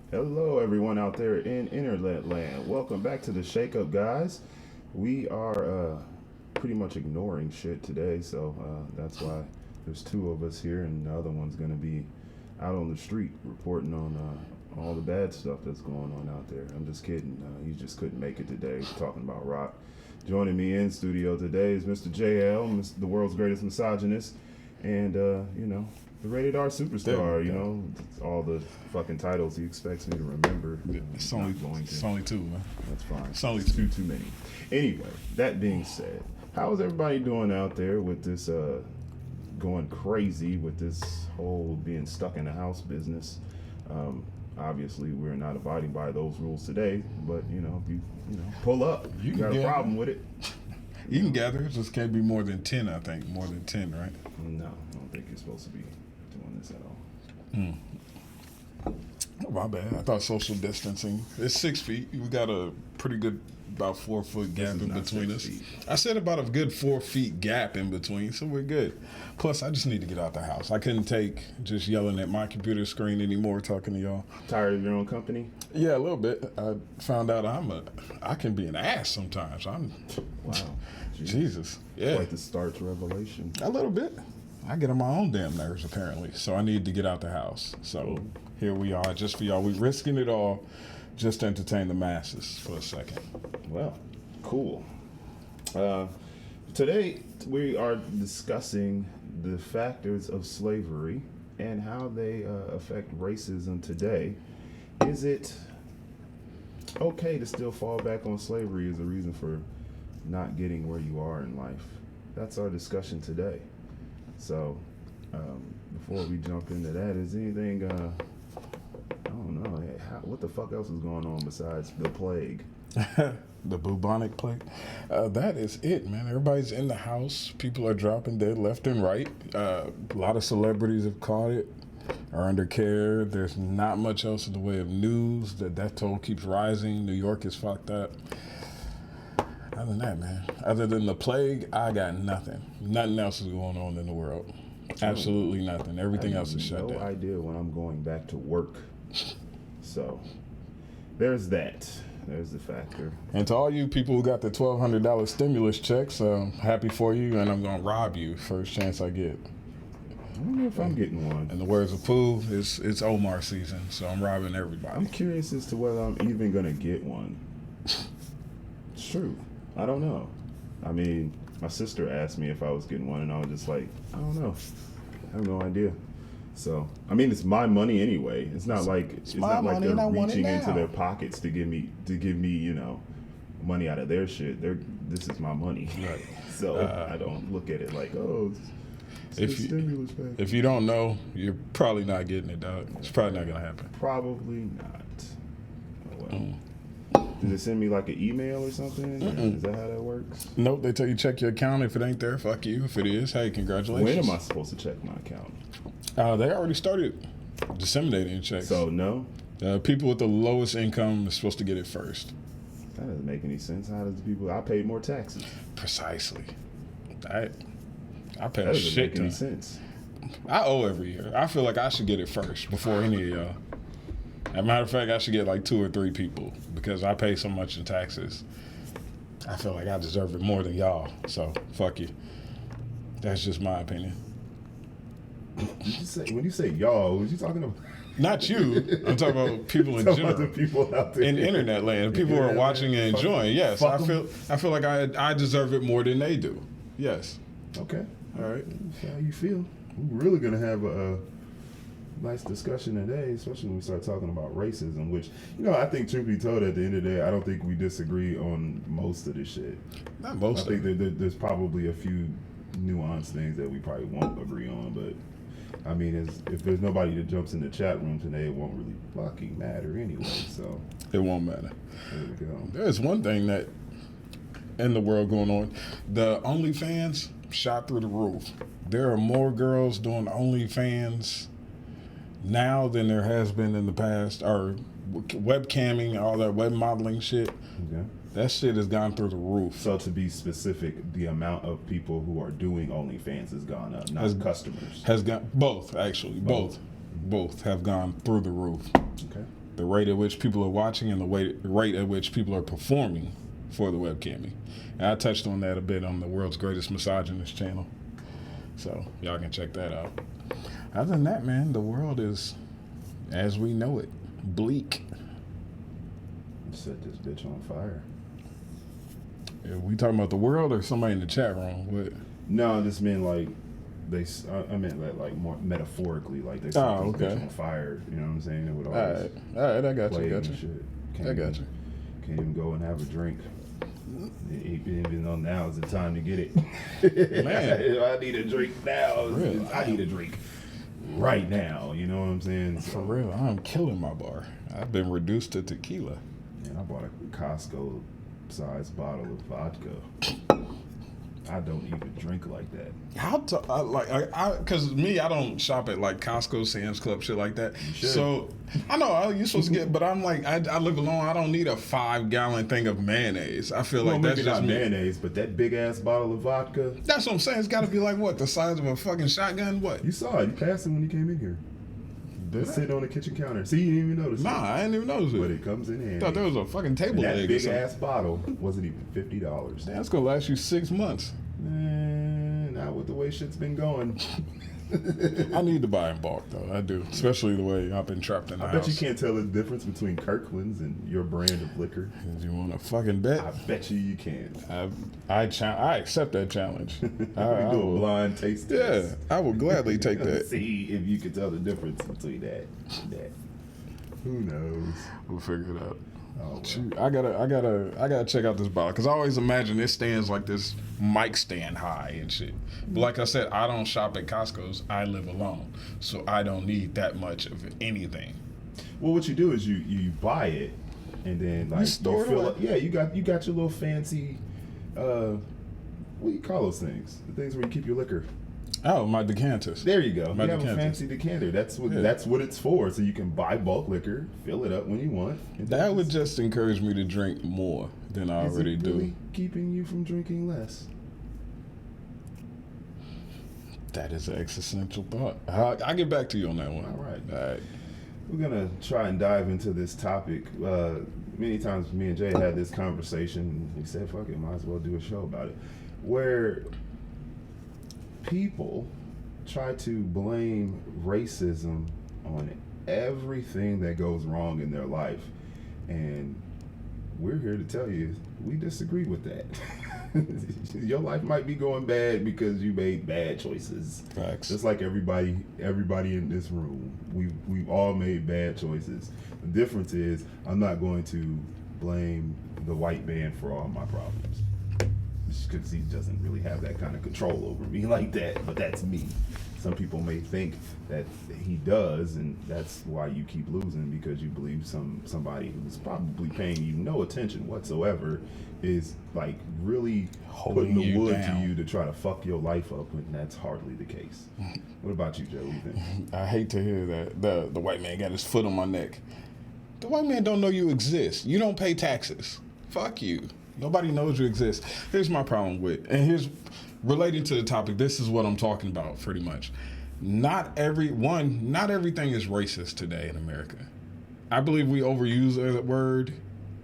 Hello, everyone out there in internet land. Welcome back to the Shake Up, guys. We are pretty much ignoring shit today, so that's why there's two of us here, and the other one's going to be out on the street reporting on all the bad stuff that's going on out there. I'm just kidding. He just couldn't make it today, talking about rock. Joining me in studio today is Mr. JL, the world's greatest misogynist, and the rated R superstar. All the fucking titles he expects me to remember. It's only two, man. That's fine. It's only too many. Anyway, that being said, how is everybody doing out there with this going crazy with this whole being stuck in the house business? Obviously, we're not abiding by those rules today, but if you pull up, you got a problem with it. You can gather. It just can't be more than 10, I think. More than 10, right? No, I don't think you're supposed to be doing this at all. Oh, my bad. I thought social distancing. It's 6 feet. We got a pretty good, about 4 foot gap in between us. I said about a good 4 feet gap in between, so we're good. Plus, I just need to get out the house. I couldn't take just yelling at my computer screen anymore, talking to y'all. Tired of your own company? Yeah, a little bit. I found out I can be an ass sometimes. Wow. Jesus. Yeah. Quite the start to revelation. A little bit. I get on my own damn nerves, apparently. So I need to get out the house. So here we are, just for y'all. We're risking it all just to entertain the masses for a second. Well, cool. Today we are discussing the factors of slavery and how they affect racism today. Is it okay to still fall back on slavery as a reason for not getting where you are in life? That's our discussion today. So, before we jump into that, is anything, I don't know, what the fuck else is going on besides the plague? The bubonic plague. That is it, man. Everybody's in the house. People are dropping dead left and right. A lot of celebrities have caught it, are under care. There's not much else in the way of news. The death toll keeps rising. New York is fucked up. Other than that, man, other than the plague, I got nothing. Nothing else is going on in the world. Absolutely nothing. Everything else is shut down. No idea when I'm going back to work. So, there's that. There's the factor. And to all you people who got the $1,200 stimulus checks, happy for you, and I'm going to rob you first chance I get. I don't know if I'm getting one. In the words of Pooh, it's Omar season, so I'm robbing everybody. I'm curious as to whether I'm even going to get one. It's true. I don't know. I mean, my sister asked me if I was getting one, and I was just like, I don't know. I have no idea. So, I mean, it's my money anyway. It's not like they're reaching into their pockets to give me, money out of their shit. This is my money. Right. So I don't look at it like, it's stimulus package. If you don't know, you're probably not getting it, dog. It's probably not gonna happen. Probably not. Oh, well. Did they send me like an email or something? Is that how that works? Nope, they tell you check your account. If it ain't there, fuck you. If it is, hey, congratulations. When am I supposed to check my account? They already started disseminating checks. So no? People with the lowest income are supposed to get it first. That doesn't make any sense. How does I paid more taxes? Precisely. I pay that a doesn't shit make any ton. sense. I owe every year. I feel like I should get it first before any of y'all. As a matter of fact, I should get like 2 or 3 people because I pay so much in taxes. I feel like I deserve it more than y'all. So, fuck you. That's just my opinion. When you say y'all, what you talking about? Not you. I'm talking about people in general. About the people out there. In internet land. People who are watching and enjoying. Yes, I feel like I deserve it more than they do. Yes. Okay. All right. That's how you feel. We're really going to have a nice discussion today, especially when we start talking about racism, which, I think truth be told, at the end of the day, I don't think we disagree on most of this shit. Not most of it. I think there's probably a few nuanced things that we probably won't agree on, but I mean, if there's nobody that jumps in the chat room today, it won't really fucking matter anyway, so. It won't matter. There we go. There's one thing that in the world going on. The OnlyFans shot through the roof. There are more girls doing OnlyFans now than there has been in the past, or webcamming, all that web modeling shit. Okay. That shit has gone through the roof. So to be specific, the amount of people who are doing OnlyFans has gone up, not customers. Has gone both, actually. Both have gone through the roof. Okay. the rate at which people are watching and the rate at which people are performing for the webcamming. And I touched on that a bit on the World's Greatest Misogynist channel. So y'all can check that out. Other than that, man, the world is, as we know it, bleak. Set this bitch on fire. We talking about the world or somebody in the chat room? What? No, this meant like I meant that like more metaphorically, like they set this bitch on fire. You know what I'm saying? It would always all right, I got you. Shit. I got you. Can't even go and have a drink. Even though now is the time to get it. Man, I need a drink now. Really? I need a drink right now. You know what I'm saying? For real, I'm killing my bar. I've been reduced to tequila. Man, I bought a Costco sized bottle of vodka. I don't even drink like that. Because me, I don't shop at like Costco, Sam's Club, shit like that. You should. So I know you're supposed to get, but I'm like, I live alone. I don't need a 5-gallon thing of mayonnaise. I feel like that's maybe just not me. mayonnaise, but that big ass bottle of vodka. That's what I'm saying. It's got to be like what, the size of a fucking shotgun? What? You saw it. You passed it when you came in here. It's sitting on the kitchen counter. See, you didn't even notice it. Nah, I didn't even notice it. But it comes in handy. I thought there was a fucking table And leg. that big ass bottle wasn't even $50. That's gonna last you 6 months. Man, not with the way shit's been going. I need to buy in bulk though. I do, especially the way I've been trapped in the I house. bet you can't tell the difference between Kirkland's and your brand of liquor. You want to fucking bet? I bet you can. I accept that challenge. We do a blind taste test. Yeah, I will gladly take that. See if you can tell the difference between that and that. Who knows? We'll figure it out. Oh, well. Shoot, I gotta check out this bottle because I always imagine it stands like this mic stand high and shit. But like I said, I don't shop at Costco's. I live alone, so I don't need that much of anything. Well, what you do is you buy it, and then like You store it fill away? up. Yeah, you got your little fancy. What do you call those things? The things where you keep your liquor. Oh, my decanters. There you go. My You have a decanters. fancy decanter. That's what Yeah. that's what it's for. So you can buy bulk liquor, fill it up when you want. and That then would just encourage me to drink more than I is already it do. really keeping you from drinking less? That is an existential thought. I'll get back to you on that one. All right. All right. We're gonna try and dive into this topic. Many times, me and Jay had this conversation. We said, "Fuck it, might as well do a show about it," where people try to blame racism on everything that goes wrong in their life, and we're here to tell you we disagree with that. Your life might be going bad because you made bad choices. Facts. Just like everybody in this room, we've all made bad choices. The difference is I'm not going to blame the white man for all my problems because he doesn't really have that kind of control over me like that. But that's me. Some people may think that he does, and that's why you keep losing, because you believe somebody who's probably paying you no attention whatsoever is like really Holding putting the you wood down. to you to try to fuck your life up, and that's hardly the case. What about you, Joe? What do you think? I hate to hear that the white man got his foot on my neck. The white man don't know you exist. You don't pay taxes. Fuck you. Nobody knows you exist. Here's my problem with, and here's relating to the topic. This is what I'm talking about, pretty much. Not everything is racist today in America. I believe we overuse that word,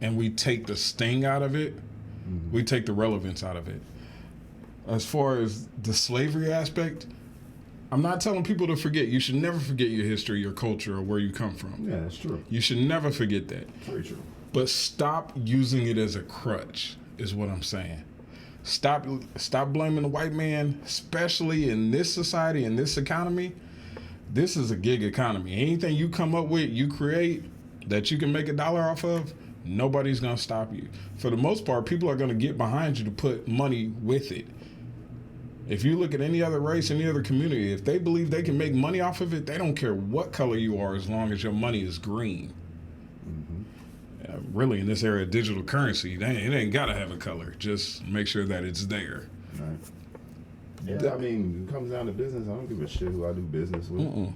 and we take the sting out of it. Mm-hmm. We take the relevance out of it. As far as the slavery aspect, I'm not telling people to forget. You should never forget your history, your culture, or where you come from. Yeah, that's true. You should never forget that. Very true. But stop using it as a crutch, is what I'm saying. Stop blaming the white man, especially in this society, in this economy. This is a gig economy. Anything you come up with, you create, that you can make $1 off of, nobody's going to stop you. For the most part, people are going to get behind you to put money with it. If you look at any other race, any other community, if they believe they can make money off of it, they don't care what color you are as long as your money is green. Really, in this area of digital currency, it ain't got to have a color. Just make sure that it's there. Right. Yeah, I mean, it comes down to business. I don't give a shit who I do business with.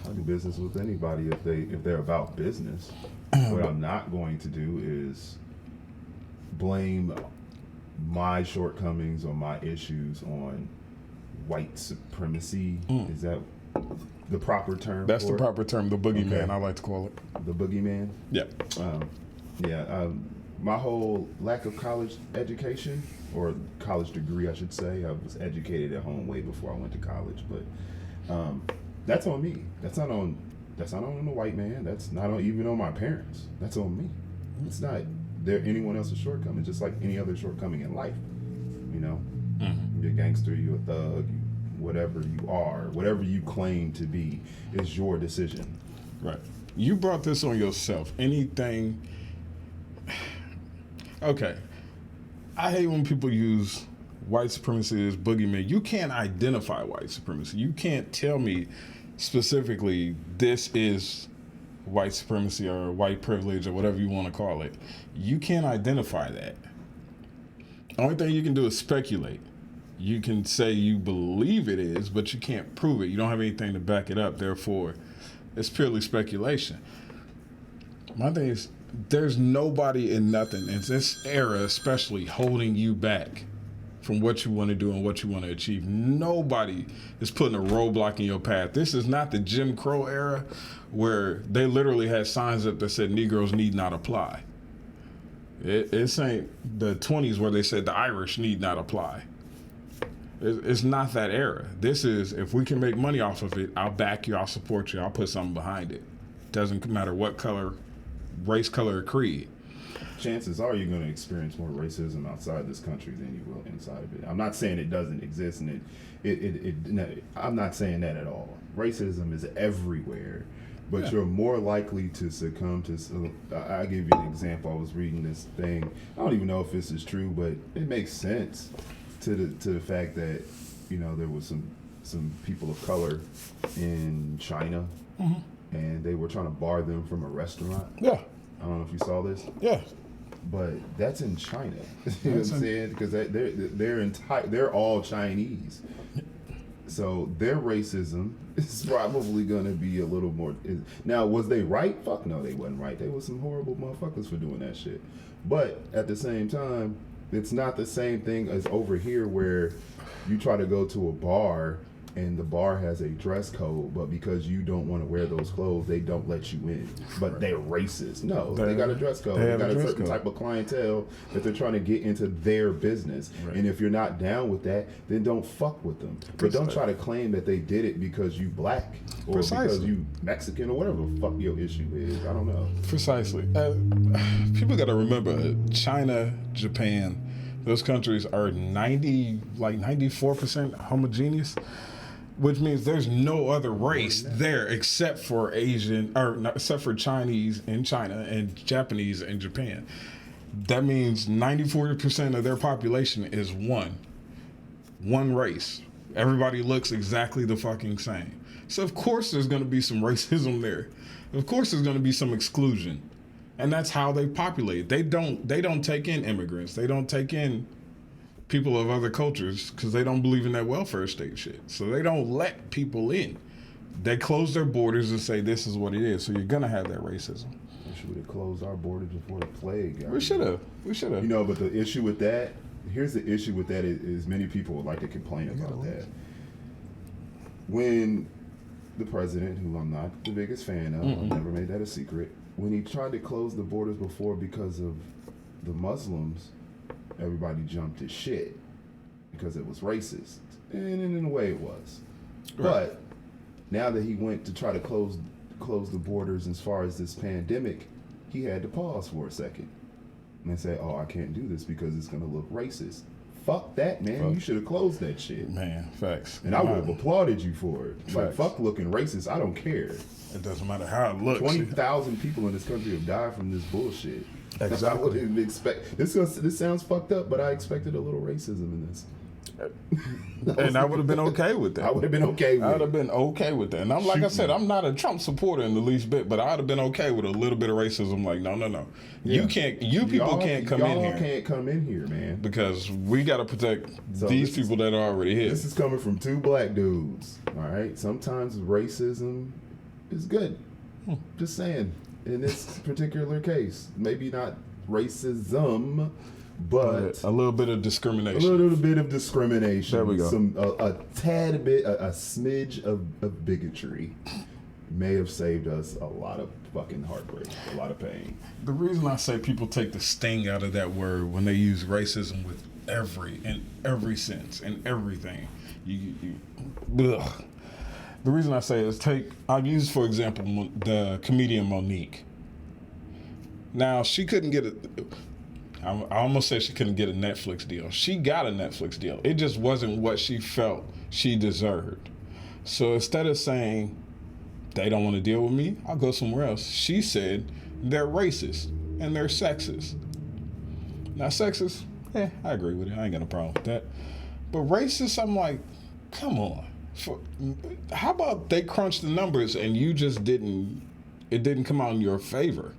I do business with anybody if they're about business. What I'm not going to do is blame my shortcomings or my issues on white supremacy. Is that the proper term. That's for the proper term, the boogeyman, Okay. I like to call it. the boogeyman. Yeah. Yeah, my whole lack of college education, or college degree, I should say. I was educated at home way before I went to college, but that's on me. That's not on the white man. That's not even on my parents. That's on me. It's not there anyone else's shortcoming. Just like any other shortcoming in life, you know. You're a gangster, you're a thug, whatever you are, whatever you claim to be, is your decision. Right. You brought this on yourself. Anything. Okay. I hate when people use white supremacy as boogeyman. You can't identify white supremacy. You can't tell me specifically this is white supremacy or white privilege or whatever you want to call it. You can't identify that. Only thing you can do is speculate. You can say you believe it is, but you can't prove it. You don't have anything to back it up. Therefore, it's purely speculation. My thing is, there's nobody in nothing in this era, especially, holding you back from what you want to do and what you want to achieve. Nobody is putting a roadblock in your path. This is not the Jim Crow era where they literally had signs up that said Negroes need not apply. It ain't the 20s where they said the Irish need not apply. It's not that era. This is, if we can make money off of it, I'll back you, I'll support you, I'll put something behind it. Doesn't matter what color, race, color, or creed. Chances are you're going to experience more racism outside this country than you will inside of it. I'm not saying it doesn't exist, and I'm not saying that at all. Racism is everywhere, but you're more likely to succumb to. I'll give you an example. I was reading this thing. I don't even know if this is true, but it makes sense to the fact that, you know, there was some people of color in China, and they were trying to bar them from a restaurant. Yeah. I don't know if you saw this. Yeah. But that's in China. You know what I'm saying? Because they're all Chinese. So their racism is probably going to be a little more. Now, was they right? Fuck no, they wasn't right. They was some horrible motherfuckers for doing that shit. But at the same time, it's not the same thing as over here where you try to go to a bar and the bar has a dress code, but because you don't want to wear those clothes, they don't let you in. But they're racist. No, they got a dress code. They got a certain type of clientele that they're trying to get into their business. Right. And if you're not down with that, then don't fuck with them. But don't try to claim that they did it because you black or because you Mexican or whatever the fuck your issue is. I don't know. Precisely. People got to remember, China, Japan, those countries are 94% homogeneous. Which means there's no other race there except for except for Chinese in China and Japanese in Japan. That means 94% of their population is one race. Everybody looks exactly the fucking same. So of course there's going to be some racism there. Of course there's going to be some exclusion, and that's how they populate. They don't take in immigrants. They don't take in people of other cultures because they don't believe in that welfare state shit. So they don't let people in. They close their borders and say this is what it is. So you're gonna have that racism. We should have closed our borders before the plague. We should have. You know, but the issue with that, here's the issue with that is many people would like to complain about that. When the president, who I'm not the biggest fan of, I've never made that a secret, when he tried to close the borders before because of the Muslims, everybody jumped his shit because it was racist, and in a way it was. Right. But now that he went to try to close the borders as far as this pandemic, he had to pause for a second and say, "Oh, I can't do this because it's going to look racist." Fuck that, man. You should have closed that shit. Man, facts. And I would have applauded you for it. Facts. Like, fuck looking racist. I don't care. It doesn't matter how it looks. 20,000 people in this country have died from this bullshit. Exactly. I wouldn't expect this sounds fucked up, but I expected a little racism in this. And I would have been okay with that. I would have been okay with it. I would have been okay with that. And I'm like I said, I'm not a Trump supporter in the least bit, but I'd have been okay with a little bit of racism. Like, no. Yeah. People can't come in here. Y'all can't come in here, man. Because we got to protect these people that are already here. This is coming from two black dudes, all right? Sometimes racism is good. Just saying. In this particular case, maybe not racism, but a little bit of a discrimination. little bit of discrimination. There we go. A tad bit, a smidge of bigotry may have saved us a lot of fucking heartbreak, a lot of pain. The reason I say people take the sting out of that word when they use racism with in every sense and everything, ugh. The reason I say is I'll use for example the comedian Monique. Now she couldn't get I almost said she couldn't get a Netflix deal. She got a Netflix deal. It just wasn't what she felt she deserved. So instead of saying they don't want to deal with me, I'll go somewhere else, she said they're racist and they're sexist. Now sexist, I agree with it. I ain't got a problem with that. But racist, I'm like, come on. How about they crunch the numbers and you just it didn't come out in your favor?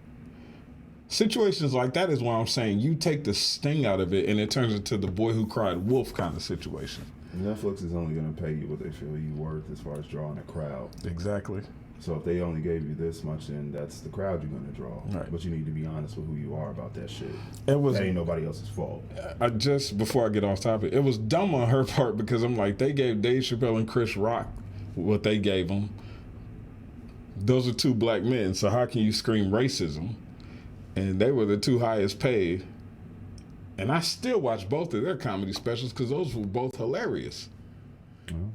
Situations like that is why I'm saying you take the sting out of it and it turns into the boy who cried wolf kind of situation. Netflix is only going to pay you what they feel you're worth as far as drawing a crowd. Exactly. So if they only gave you this much, then that's the crowd you're going to draw. Right. But you need to be honest with who you are about that shit. That ain't nobody else's fault. Just before I get off topic, it was dumb on her part because I'm like, they gave Dave Chappelle and Chris Rock what they gave them. Those are two black men, so how can you scream racism? And they were the two highest paid. And I still watch both of their comedy specials because those were both hilarious. Well,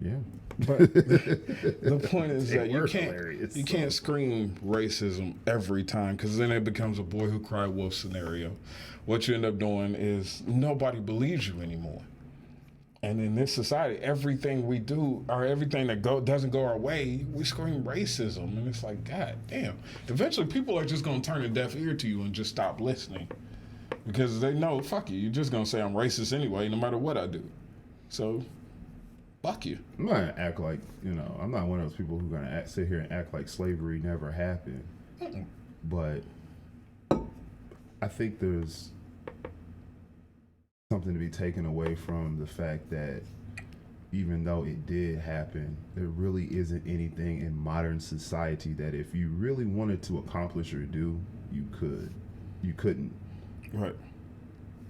yeah. But the point is that you hilarious, can't scream racism every time because then it becomes a boy who cried wolf scenario. What you end up doing is nobody believes you anymore. And in this society, everything we do or everything that doesn't go our way, we scream racism. And it's like, God damn. Eventually, people are just going to turn a deaf ear to you and just stop listening. Because they know, fuck you. You're just going to say I'm racist anyway, no matter what I do. So, fuck you. I'm not going to act like, I'm not one of those people who are going to sit here and act like slavery never happened. Mm-mm. But I think there's something to be taken away from the fact that even though it did happen, there really isn't anything in modern society that if you really wanted to accomplish or do, you could. You couldn't. Right.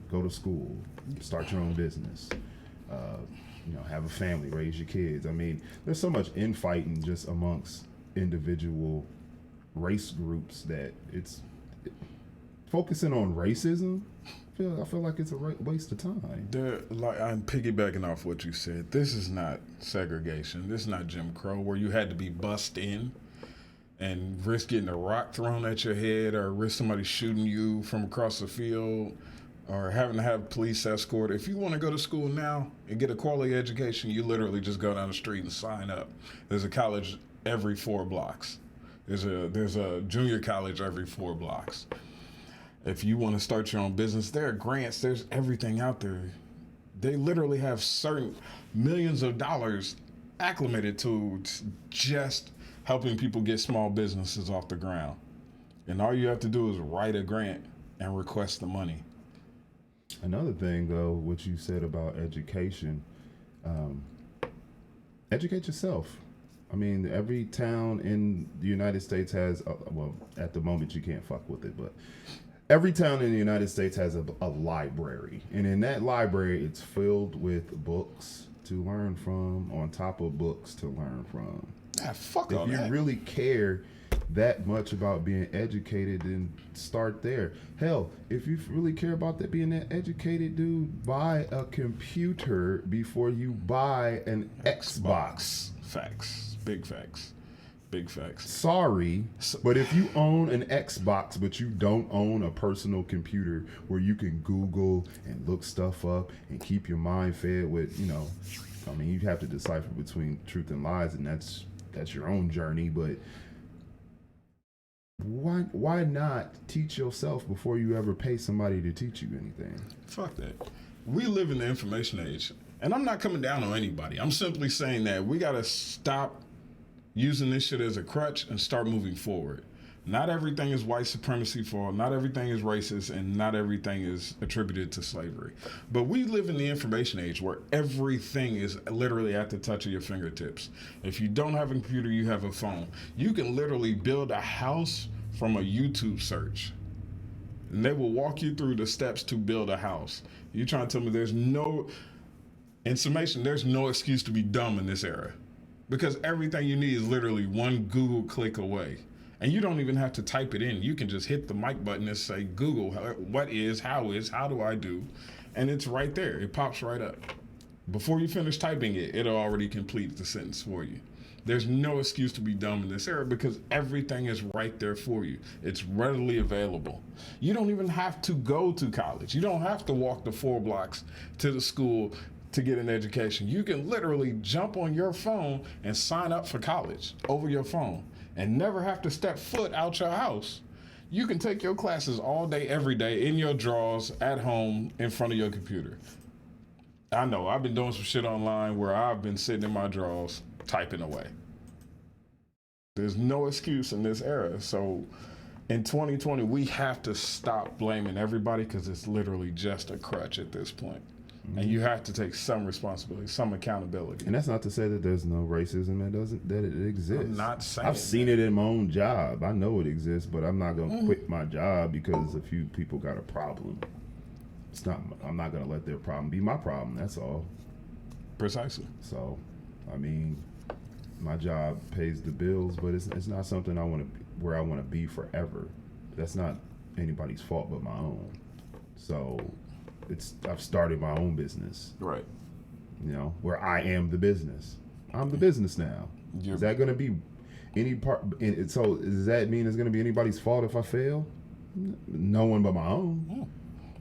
Go to school, start your own business, have a family, raise your kids. I mean, there's so much infighting just amongst individual race groups that focusing on racism. I feel like it's a waste of time. I'm piggybacking off what you said. This is not segregation. This is not Jim Crow where you had to be bussed in and risk getting a rock thrown at your head or risk somebody shooting you from across the field or having to have police escort. If you want to go to school now and get a quality education, you literally just go down the street and sign up. There's a college every 4 blocks. There's a junior college every 4 blocks. If you want to start your own business, there are grants, there's everything out there. They literally have certain millions of dollars acclimated to just helping people get small businesses off the ground. And all you have to do is write a grant and request the money. Another thing, though, what you said about education, educate yourself. I mean, every town in the United States has, at the moment you can't fuck with it, but every town in the United States has a library. And in that library, it's filled with books to learn from, on top of books to learn from. Fuck all that. If you really care that much about being educated, then start there. Hell, if you really care about that being that educated, dude, buy a computer before you buy an Xbox. Facts. Big facts. Big facts. Sorry, but if you own an Xbox, but you don't own a personal computer where you can Google and look stuff up and keep your mind fed with, you have to decipher between truth and lies, and that's your own journey. But why not teach yourself before you ever pay somebody to teach you anything? Fuck that. We live in the information age, and I'm not coming down on anybody. I'm simply saying that we got to stop using this shit as a crutch and start moving forward. Not everything is white supremacy fault, not everything is racist, and not everything is attributed to slavery. But we live in the information age where everything is literally at the touch of your fingertips. If you don't have a computer, you have a phone. You can literally build a house from a YouTube search. and they will walk you through the steps to build a house. You trying to tell me in summation, there's no excuse to be dumb in this era, because everything you need is literally one Google click away. And you don't even have to type it in. You can just hit the mic button and say, Google, what is, how do I do? And it's right there. It pops right up. Before you finish typing it, it'll already complete the sentence for you. There's no excuse to be dumb in this era because everything is right there for you. It's readily available. You don't even have to go to college. You don't have to walk the 4 blocks to the school to get an education. You can literally jump on your phone and sign up for college over your phone and never have to step foot out your house. You can take your classes all day, every day, in your drawers, at home, in front of your computer. I know, I've been doing some shit online where I've been sitting in my drawers, typing away. There's no excuse in this era. So in 2020, we have to stop blaming everybody because it's literally just a crutch at this point. And you have to take some responsibility, some accountability. And that's not to say that there's no racism that it exists. I'm not saying I've seen it in my own job. I know it exists, but I'm not gonna quit my job because a few people got a problem. I'm not gonna let their problem be my problem. That's all. Precisely. So, I mean, my job pays the bills, but it's not something I want to be forever. That's not anybody's fault but my own. So. I've started my own business. Right. You know, where I am the business. I'm the business now. Is that going to be any part? So does that mean it's going to be anybody's fault if I fail? No one but my own.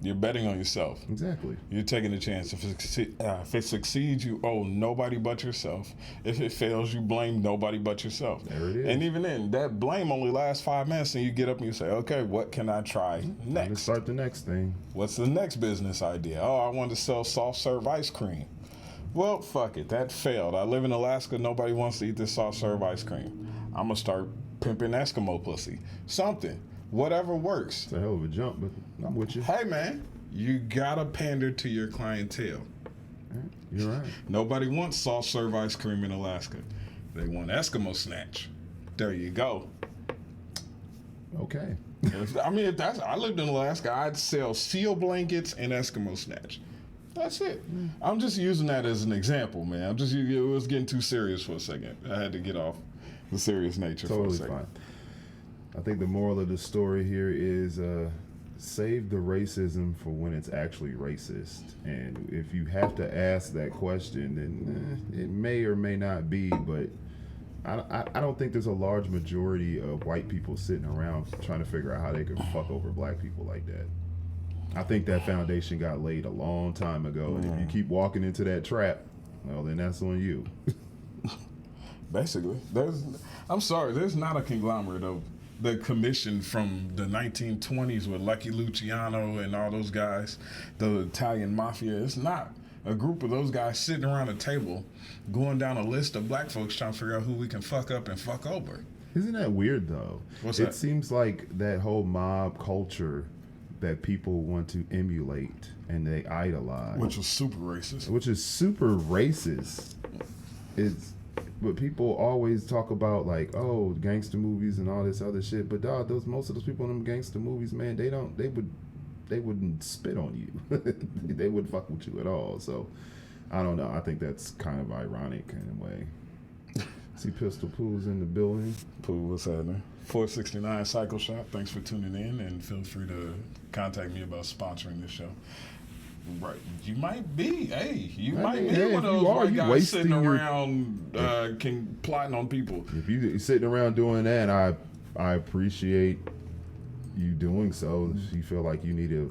You're betting on yourself. Exactly. You're taking a chance. If it succeeds, you owe nobody but yourself. If it fails, you blame nobody but yourself. There it is. And even then, that blame only lasts 5 minutes, and you get up and you say, okay, what can I try next? Let's start the next thing. What's the next business idea? Oh, I want to sell soft serve ice cream. Well, fuck it. That failed. I live in Alaska. Nobody wants to eat this soft serve ice cream. I'm going to start pimping Eskimo pussy. Something. Whatever works. It's a hell of a jump, but I'm with you. Hey, man, you gotta pander to your clientele. You're right. Nobody wants soft serve ice cream in Alaska. They want Eskimo snatch. There you go. Okay. I mean, I lived in Alaska, I'd sell seal blankets and Eskimo snatch. That's it. I'm just using that as an example, man. It was getting too serious for a second. I had to get off the serious nature for a second. Fine. I think the moral of the story here is save the racism for when it's actually racist. And if you have to ask that question, then it may or may not be, but I don't think there's a large majority of white people sitting around trying to figure out how they can fuck over black people like that. I think that foundation got laid a long time ago, and if you keep walking into that trap, well, then that's on you. Basically, there's not a conglomerate of the commission from the 1920s with Lucky Luciano and all those guys, the Italian mafia. It's not a group of those guys sitting around a table going down a list of black folks trying to figure out who we can fuck up and fuck over. Isn't that weird, though? What's that? It seems like that whole mob culture that people want to emulate and they idolize. Which was super racist. Which is super racist. But people always talk about like, oh, gangster movies and all this other shit. But dog, most of those people in them gangster movies, man, they wouldn't spit on you. They wouldn't fuck with you at all. So I don't know. I think that's kind of ironic in a way. See Pistol Pooh's in the building. Pooh, what's happening? 469 Cycle Shop. Thanks for tuning in, and feel free to contact me about sponsoring this show. Right, you might be. Hey, you might be one of those white guys sitting around plotting on people. If you're sitting around doing that, I appreciate you doing so. If you feel like you need a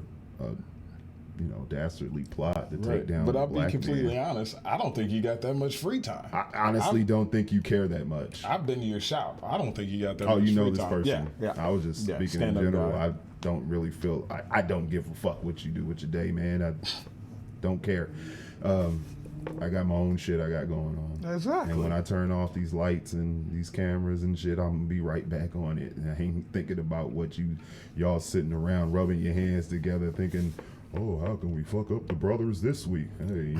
dastardly plot to take down. But I'll be completely honest. I don't think you got that much free time. I honestly don't think you care that much. I've been to your shop. I don't think you got that much free time. Oh, you know this person. Yeah. I was just speaking in general. I don't really feel. I don't give a fuck what you do with your day, man. I don't care. I got my own shit I got going on. Exactly. And when I turn off these lights and these cameras and shit, I'm gonna be right back on it. And I ain't thinking about what y'all sitting around rubbing your hands together thinking, oh, how can we fuck up the brothers this week? Hey,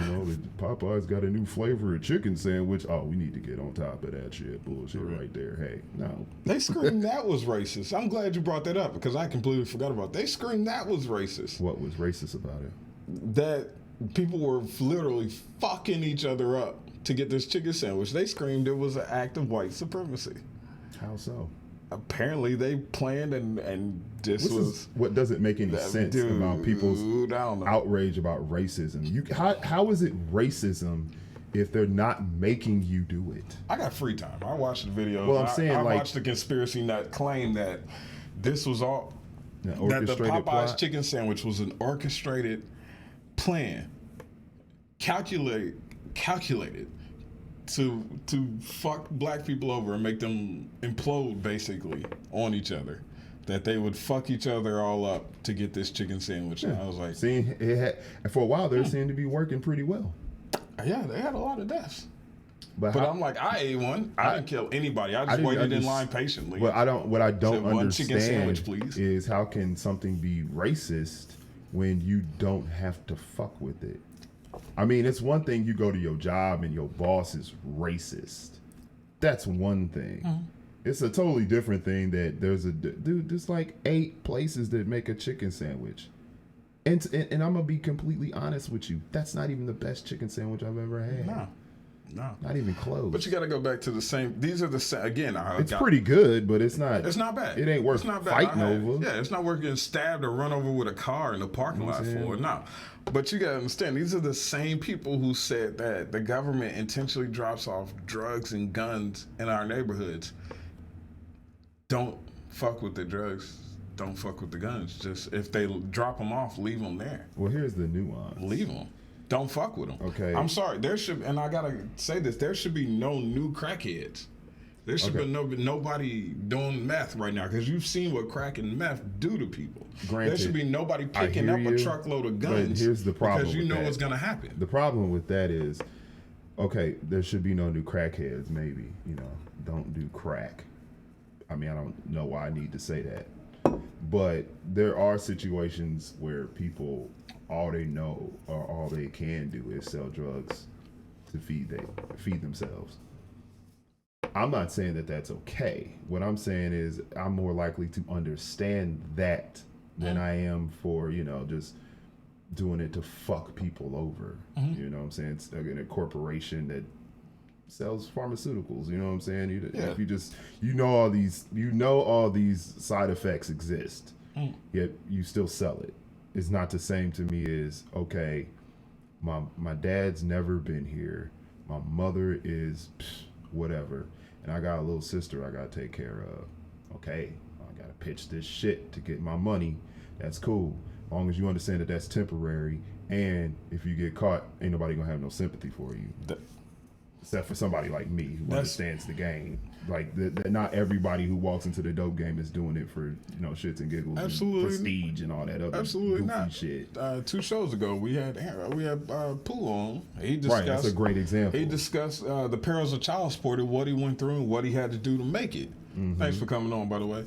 Popeye's got a new flavor of chicken sandwich. Oh, we need to get on top of that shit. Bullshit right there. Hey, no. They screamed that was racist. I'm glad you brought that up because I completely forgot about it. They screamed that was racist. What was racist about it? That people were literally fucking each other up to get this chicken sandwich. They screamed it was an act of white supremacy. How so? Apparently they planned and this was what doesn't make any sense about people's outrage about racism. How is it racism if they're not making you do it? I got free time. I watched the video. Well, I'm saying I watched the conspiracy nut claim that this was all that the Popeyes chicken sandwich was an orchestrated plan, calculated to fuck black people over and make them implode basically on each other. That they would fuck each other all up to get this chicken sandwich. And I was like, for a while there seemed to be working pretty well. Yeah, they had a lot of deaths. But I'm like, I ate one. I didn't kill anybody. I just waited in line patiently. What I don't understand sandwich, please. is how can something be racist when you don't have to fuck with it? I mean, it's one thing you go to your job and your boss is racist. That's one thing. Mm-hmm. It's a totally different thing that there's like 8 places that make a chicken sandwich. And I'm going to be completely honest with you. That's not even the best chicken sandwich I've ever had. No. Not even close. But you got to go back to the same. These are the same. Again, it's pretty good, but it's not. It's not bad. It ain't worth fighting over. Yeah, it's not worth getting stabbed or run over with a car in the parking lot for. No. But you got to understand, these are the same people who said that the government intentionally drops off drugs and guns in our neighborhoods. Don't fuck with the drugs. Don't fuck with the guns. Just if they drop them off, leave them there. Well, here's the nuance. Leave them. Don't fuck with them. Okay. I'm sorry. And I gotta say this. There should be no new crackheads. There should be nobody doing meth right now because you've seen what crack and meth do to people. Granted, there should be nobody picking up a truckload of guns. But here's the problem because you know what's gonna happen. The problem with that is, okay, there should be no new crackheads. Maybe don't do crack. I mean, I don't know why I need to say that. But there are situations where people, all they know or all they can do is sell drugs to feed themselves. I'm not saying that that's okay. What I'm saying is I'm more likely to understand that than I am for, just doing it to fuck people over. Mm-hmm. You know what I'm saying? It's again a corporation that sells pharmaceuticals. You know what I'm saying? If you just all these side effects exist, yet you still sell it. It's not the same to me as, okay, my dad's never been here. My mother is whatever. And I got a little sister I got to take care of. Okay, I got to pitch this shit to get my money. That's cool. As long as you understand that that's temporary. And if you get caught, ain't nobody going to have no sympathy for you. Except for somebody like me who understands the game. Like, not everybody who walks into the dope game is doing it for, shits and giggles. Absolutely. And prestige and all that other goofy shit. 2 shows ago, we had Pooh on. He discussed, right, that's a great example. He discussed the perils of child support and what he went through and what he had to do to make it. Mm-hmm. Thanks for coming on, by the way.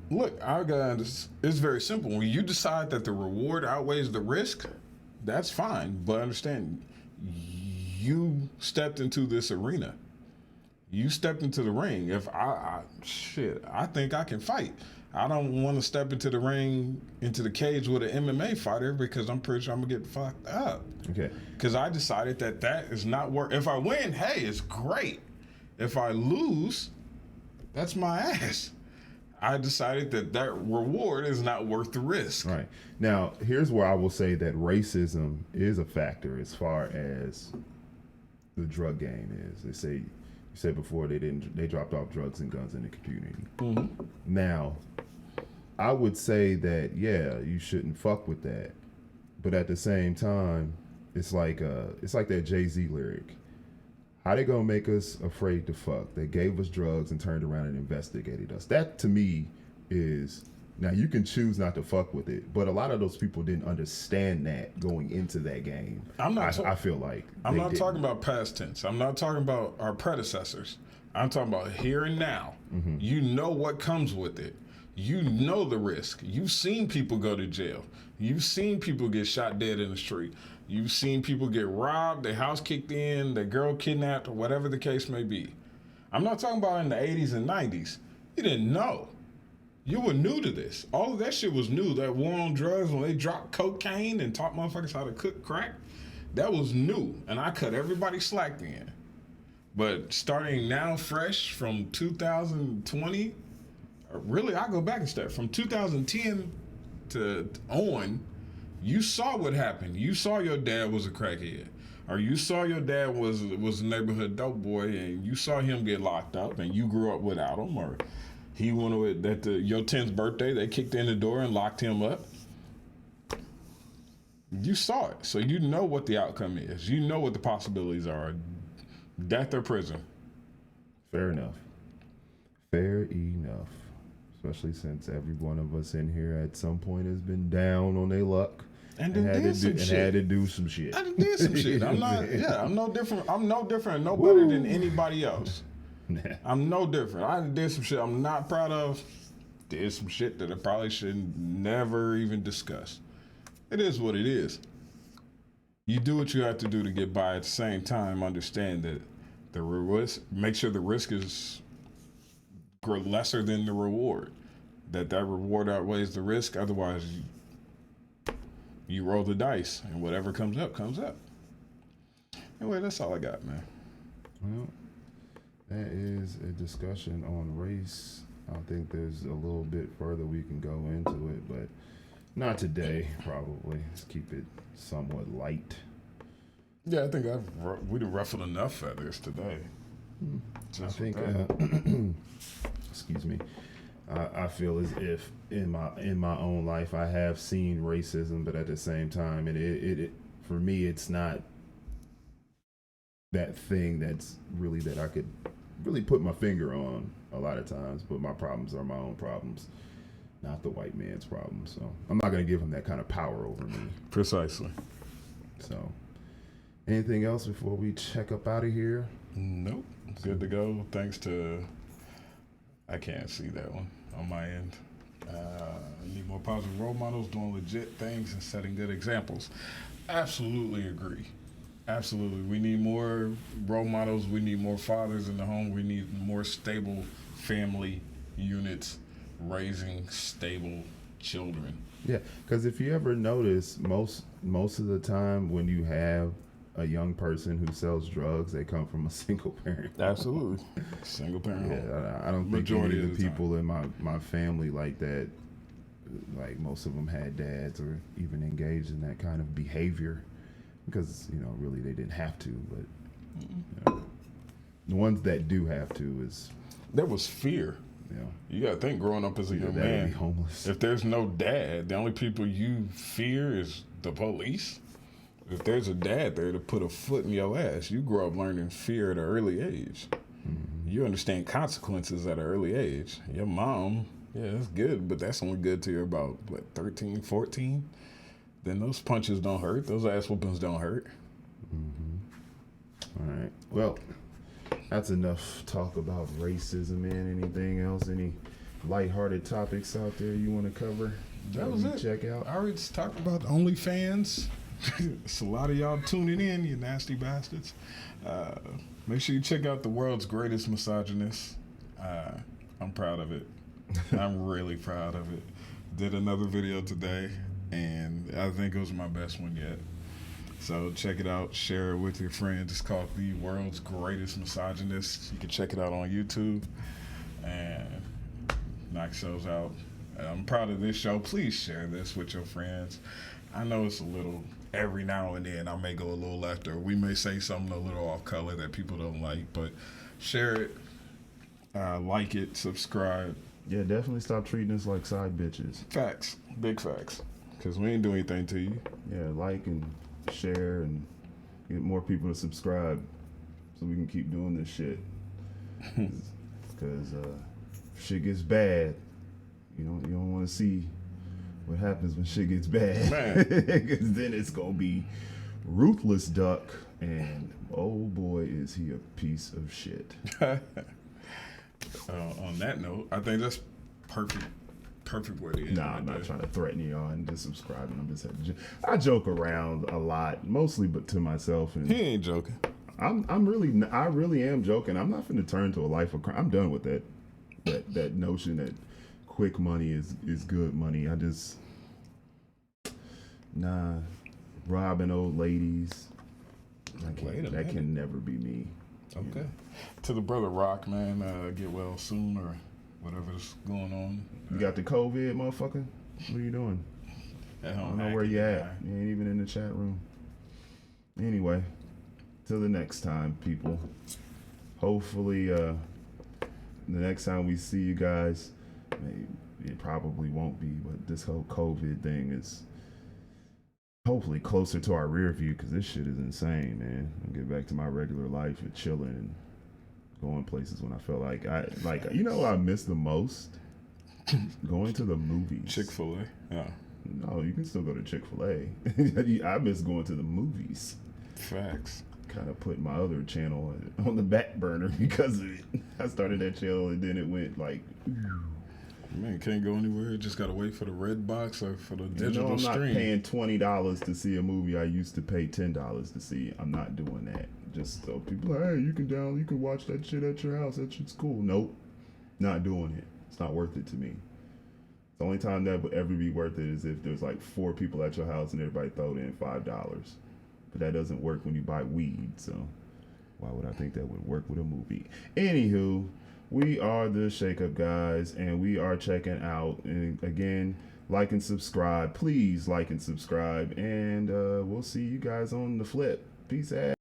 Look, it's very simple. When you decide that the reward outweighs the risk, that's fine. But understand, you stepped into this arena. You stepped into the ring. If I think I can fight. I don't want to step into the ring, into the cage with an MMA fighter because I'm pretty sure I'm going to get fucked up. Okay. Because I decided that is not worth. If I win, hey, it's great. If I lose, that's my ass. I decided that reward is not worth the risk. Right. Now, here's where I will say that racism is a factor as far as the drug game is. You said before they dropped off drugs and guns in the community. Mm-hmm. Now, I would say that, you shouldn't fuck with that. But at the same time, it's like that Jay-Z lyric. How they gonna make us afraid to fuck? They gave us drugs and turned around and investigated us. That to me is, now you can choose not to fuck with it, but a lot of those people didn't understand that going into that game. I feel like I'm not talking about past tense. I'm not talking about our predecessors. I'm talking about here and now. Mm-hmm. You know what comes with it. You know the risk. You've seen people go to jail. You've seen people get shot dead in the street. You've seen people get robbed, their house kicked in, their girl kidnapped, or whatever the case may be. I'm not talking about in the 80s and 90s. You didn't know. You were new to this. All of that shit was new. That war on drugs, when they dropped cocaine and taught motherfuckers how to cook crack, that was new. And I cut everybody slack then. But starting now fresh from 2020, really, I go back a step. From 2010 to on, you saw what happened. You saw your dad was a crackhead. Or you saw your dad was a neighborhood dope boy, and you saw him get locked up, and you grew up without him. Or he went at your 10th birthday, they kicked in the door and locked him up. You saw it, so you know what the outcome is. You know what the possibilities are. Death or prison. Fair enough. Fair enough. Especially since every one of us in here at some point has been down on their luck and had to do some shit. I did some shit. I'm no different. I'm no different, no better than anybody else. I'm no different. I did some shit I'm not proud of. Did some shit that I probably should never even discuss. It is what it is. You do what you have to do to get by. At the same time, understand that the risk. Make sure the risk is lesser than the reward. That reward outweighs the risk. Otherwise, you roll the dice, and whatever comes up, comes up. Anyway, that's all I got, man. Well, that is a discussion on race. I think there's a little bit further we can go into it, but not today, probably. Let's keep it somewhat light. Yeah, I think we'd have ruffled enough feathers today. I think, excuse me, I feel as if in my own life I have seen racism, but at the same time, it for me, it's not that thing that's really that I could really put my finger on a lot of times. But my problems are my own problems, not the white man's problems. So I'm not going to give him that kind of power over me. Precisely. So, anything else before we check up out of here? Nope. Good to go. Thanks to, I can't see that one on my end. Need more positive role models doing legit things and setting good examples. Absolutely agree. Absolutely. We need more role models. We need more fathers in the home. We need more stable family units raising stable children. Yeah, because if you ever notice, most of the time when you have a young person who sells drugs, they come from a single parent. Absolutely. Single parent home. Yeah, I don't think any of the people in my family like that, like most of them had dads or even engaged in that kind of behavior because, really they didn't have to. But the ones that do have to is... There was fear. Yeah. You got to think growing up as a young man, be homeless. If there's no dad, the only people you fear is the police. If there's a dad there to put a foot in your ass, you grow up learning fear at an early age. Mm-hmm. You understand consequences at an early age. Your mom, yeah, that's good, but that's only good till you're about, 13, 14? Then those punches don't hurt. Those ass whoopings don't hurt. Mm-hmm. All right. Well, that's enough talk about racism, man. Anything else? Any lighthearted topics out there you want to cover? That was it. Check out. I already talked about OnlyFans. It's a lot of y'all tuning in, you nasty bastards. Make sure you check out the world's greatest misogynist. I'm proud of it. I'm really proud of it. Did another video today, and I think it was my best one yet. So check it out, share it with your friends. It's called The World's Greatest Misogynist. You can check it out on YouTube and knock shows out. I'm proud of this show. Please share this with your friends. I know it's a little, every now and then I may go a little left, or we may say something a little off color that people don't like, but share it, like it, subscribe. Yeah, definitely stop treating us like side bitches. Facts, big facts, because we ain't doing anything to you. Yeah, like and share and get more people to subscribe so we can keep doing this shit. Because if shit gets bad, you don't want to see what happens when shit gets bad. Because then it's going to be Ruthless Duck, and oh boy, is he a piece of shit. On that note, I think that's perfect perfect way to end. Nah, I'm not trying to threaten y'all and just subscribing. I'm just I joke around a lot, mostly but to myself. And He ain't joking. I really am joking. I'm not finna turn to a life of crime. I'm done with that notion that quick money is good money. Robbing old ladies. That can never be me. Okay. To the brother Rock, man, get well soon or whatever's going on. You got the COVID, motherfucker? What are you doing? At I home don't know where you at. guy. You ain't even in the chat room. Anyway, till the next time, people. Hopefully, the next time we see you guys, it probably won't be, but this whole COVID thing is hopefully closer to our rear view, because this shit is insane, man. I'll get back to my regular life and chilling and going places when I feel like you know what I miss the most? Going to the movies. Chick-fil-A. Yeah. No, you can still go to Chick-fil-A. I miss going to the movies. Facts. Kind of put my other channel on the back burner because of it. I started that channel and then it went like, man, can't go anywhere. Just gotta wait for the red box or for the digital I'm stream. not paying $20 to see a movie I used to pay $10 to see. I'm not doing that. Just so people are, hey, you can watch that shit at your house. That shit's cool. Nope, not doing it. It's not worth it to me. The only time that would ever be worth it is if there's like 4 people at your house and everybody throwed in $5. But that doesn't work when you buy weed. So why would I think that would work with a movie? Anywho, we are the Shake Up Guys, and we are checking out. And again, like and subscribe. Please like and subscribe, and we'll see you guys on the flip. Peace out.